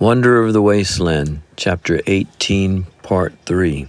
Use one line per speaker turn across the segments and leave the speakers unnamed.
Wonder of the Wasteland, Chapter 18, Part 3.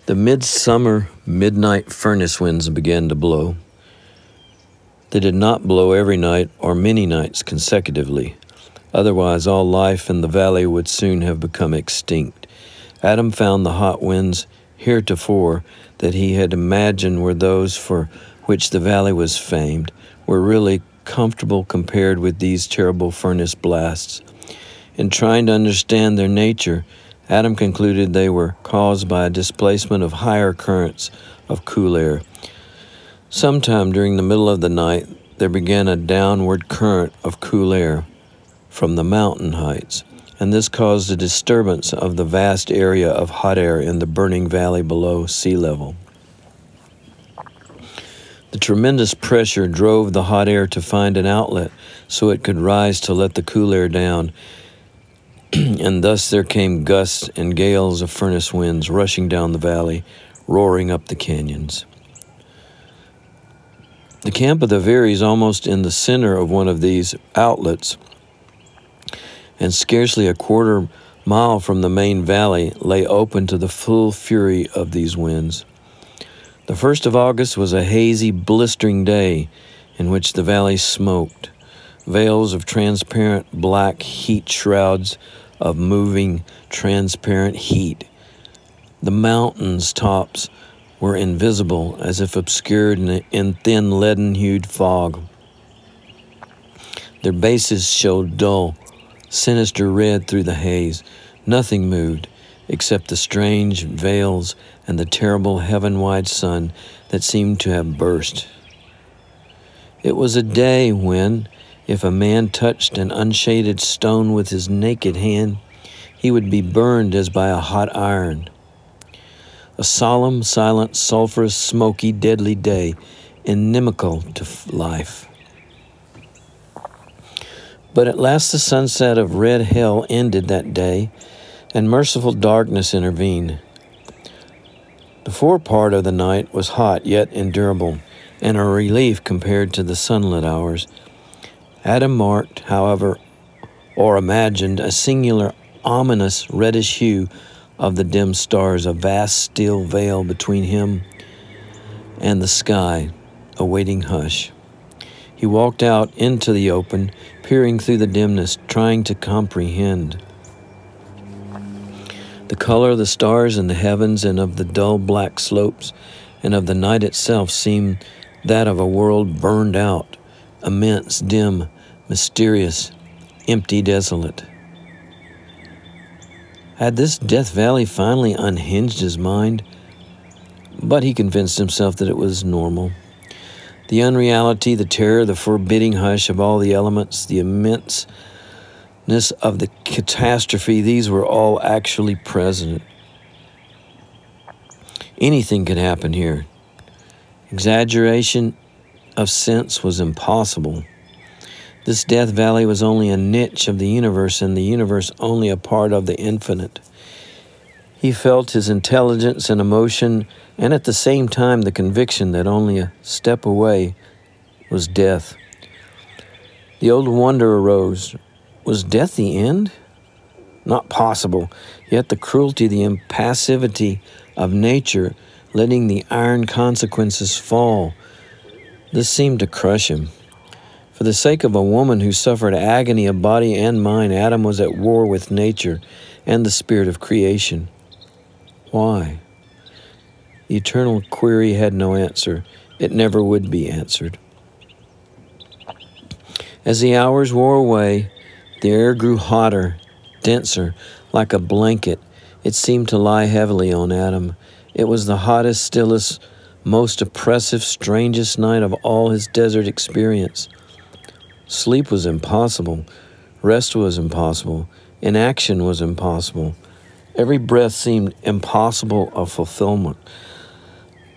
The midsummer midnight furnace winds began to blow. They did not blow every night or many nights consecutively. Otherwise, all life in the valley would soon have become extinct. Adam found the hot winds heretofore that he had imagined were those for which the valley was famed, were really comfortable compared with these terrible furnace blasts. In trying to understand their nature, Adam concluded they were caused by a displacement of higher currents of cool air. Sometime during the middle of the night, there began a downward current of cool air from the mountain heights, and this caused a disturbance of the vast area of hot air in the burning valley below sea level. The tremendous pressure drove the hot air to find an outlet so it could rise to let the cool air down, and thus there came gusts and gales of furnace winds rushing down the valley, roaring up the canyons. The camp of the Veeries, almost in the center of one of these outlets, and scarcely a quarter mile from the main valley, lay open to the full fury of these winds. The 1st of August was a hazy, blistering day in which the valley smoked. Veils of transparent black heat shrouds of moving transparent heat. The mountains' tops were invisible, as if obscured in thin leaden-hued fog. Their bases showed dull, sinister red through the haze. Nothing moved except the strange veils and the terrible heaven-wide sun that seemed to have burst. It was a day when, if a man touched an unshaded stone with his naked hand, he would be burned as by a hot iron. A solemn, silent, sulphurous, smoky, deadly day, inimical to life. But at last the sunset of red hell ended that day, and merciful darkness intervened. The forepart of the night was hot yet endurable, and a relief compared to the sunlit hours. Adam marked, however, or imagined, a singular, ominous reddish hue of the dim stars, a vast steel veil between him and the sky, awaiting hush. He walked out into the open, peering through the dimness, trying to comprehend. The color of the stars in the heavens and of the dull black slopes and of the night itself seemed that of a world burned out, immense, dim, mysterious, empty, desolate. Had this Death Valley finally unhinged his mind? But he convinced himself that it was normal. The unreality, the terror, the forbidding hush of all the elements, the immenseness of the catastrophe, these were all actually present. Anything could happen here. Exaggeration of sense was impossible. This Death Valley was only a niche of the universe, and the universe only a part of the infinite. He felt his intelligence and emotion, and at the same time the conviction that only a step away was death. The old wonder arose. Was death the end? Not possible. Yet the cruelty, the impassivity of nature, letting the iron consequences fall, this seemed to crush him. For the sake of a woman who suffered agony of body and mind, Adam was at war with nature and the spirit of creation. Why? The eternal query had no answer. It never would be answered. As the hours wore away, the air grew hotter, denser, like a blanket. It seemed to lie heavily on Adam. It was the hottest, stillest, most oppressive, strangest night of all his desert experience. Sleep was impossible. Rest was impossible. Inaction was impossible. Every breath seemed impossible of fulfillment.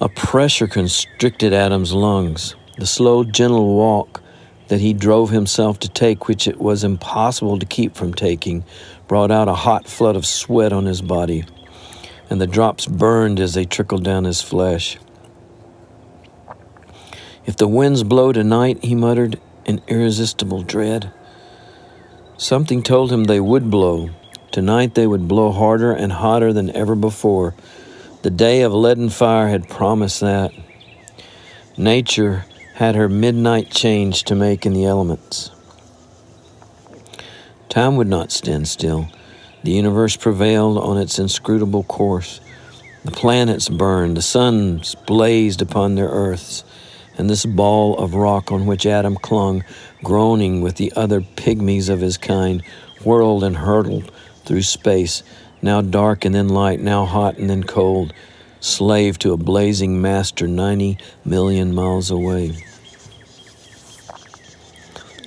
A pressure constricted Adam's lungs. The slow, gentle walk that he drove himself to take, which it was impossible to keep from taking, brought out a hot flood of sweat on his body, and the drops burned as they trickled down his flesh. If the winds blow tonight, he muttered in irresistible dread, Something told him they would blow. Tonight they would blow harder and hotter than ever before. The day of leaden fire had promised that. Nature had her midnight change to make in the elements. Time would not stand still. The universe prevailed on its inscrutable course. The planets burned, the suns blazed upon their earths, and this ball of rock on which Adam clung, groaning with the other pygmies of his kind, whirled and hurtled through space, now dark and then light, now hot and then cold, slave to a blazing master 90 million miles away.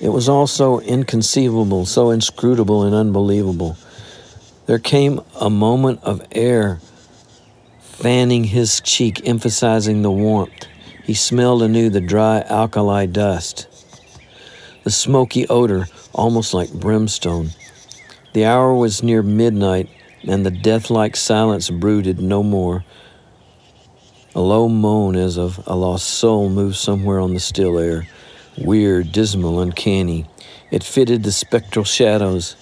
It was all so inconceivable, so inscrutable and unbelievable. There came a moment of air fanning his cheek, emphasizing the warmth. He smelled anew the dry alkali dust, the smoky odor, almost like brimstone. The hour was near midnight, and the death-like silence brooded no more. A low moan as of a lost soul moved somewhere on the still air, weird, dismal, uncanny. It fitted the spectral shadows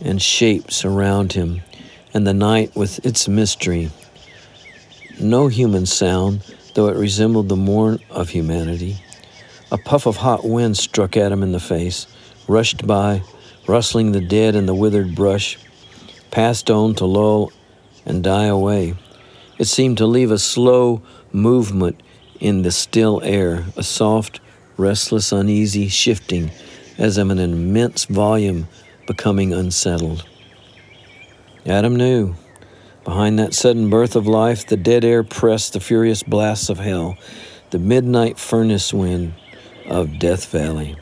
and shapes around him, and the night with its mystery. No human sound, though it resembled the mourn of humanity. A puff of hot wind struck at him in the face, rushed by, rustling the dead and the withered brush, passed on to lull and die away. It seemed to leave a slow movement in the still air, a soft, restless, uneasy shifting, as of an immense volume becoming unsettled. Adam knew. Behind that sudden birth of life, the dead air pressed the furious blasts of hell, the midnight furnace wind of Death Valley.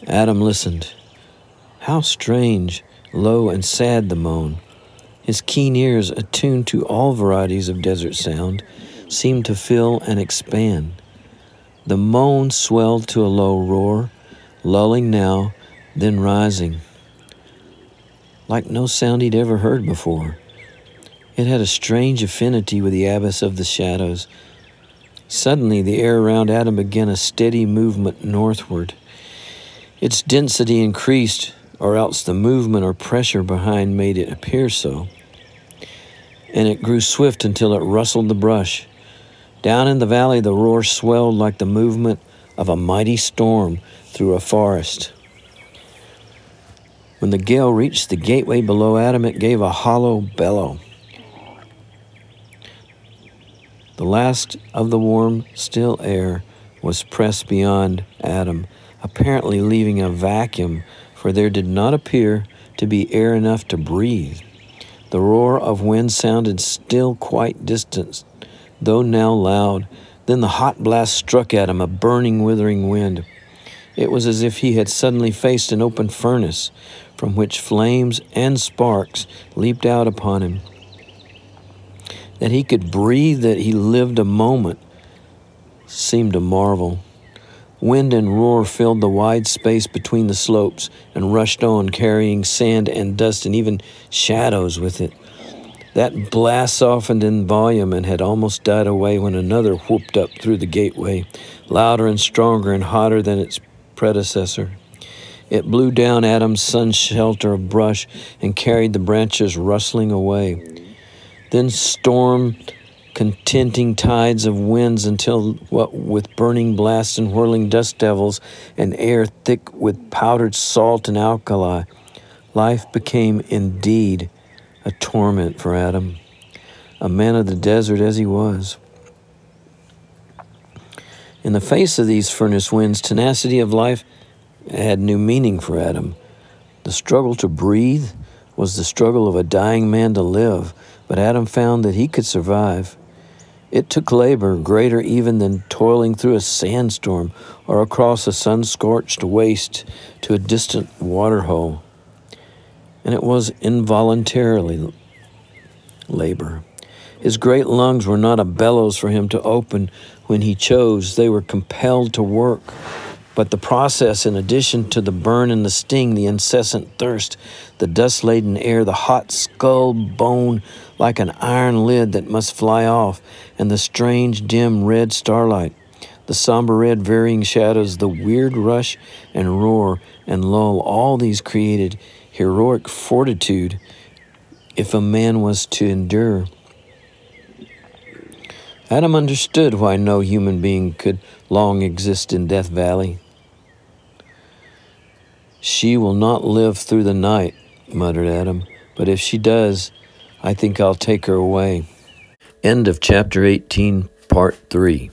Adam listened. How strange, low and sad the moan. His keen ears, attuned to all varieties of desert sound, seemed to fill and expand. The moan swelled to a low roar, lulling now, then rising, like no sound he'd ever heard before. It had a strange affinity with the abyss of the shadows. Suddenly, the air around Adam began a steady movement northward. Its density increased, or else the movement or pressure behind made it appear so. And it grew swift until it rustled the brush. Down in the valley, the roar swelled like the movement of a mighty storm through a forest. When the gale reached the gateway below Adam, it gave a hollow bellow. The last of the warm, still air was pressed beyond Adam, apparently leaving a vacuum, for there did not appear to be air enough to breathe. The roar of wind sounded still quite distant, though now loud. Then the hot blast struck at him, a burning, withering wind. It was as if he had suddenly faced an open furnace, from which flames and sparks leaped out upon him. That he could breathe, that he lived a moment, seemed a marvel. Wind and roar filled the wide space between the slopes and rushed on, carrying sand and dust and even shadows with it. That blast softened in volume and had almost died away when another whooped up through the gateway, louder and stronger and hotter than its predecessor. It blew down Adam's sun shelter of brush and carried the branches rustling away. Then stormed contending tides of winds until, what with burning blasts and whirling dust devils and air thick with powdered salt and alkali, life became indeed a torment for Adam, a man of the desert as he was. In the face of these furnace winds, tenacity of life had new meaning for Adam. The struggle to breathe was the struggle of a dying man to live, but Adam found that he could survive. It took labor greater even than toiling through a sandstorm or across a sun-scorched waste to a distant waterhole. And it was involuntarily labor. His great lungs were not a bellows for him to open when he chose. They were compelled to work. But the process, in addition to the burn and the sting, the incessant thirst, the dust-laden air, the hot skull bone like an iron lid that must fly off, and the strange, dim red starlight, The somber red varying shadows, the weird rush and roar and lull, all these created heroic fortitude if a man was to endure. Adam understood why no human being could long exist in Death Valley. "She will not live through the night," muttered Adam, "but if she does, I think I'll take her away." End of chapter 18, part 3.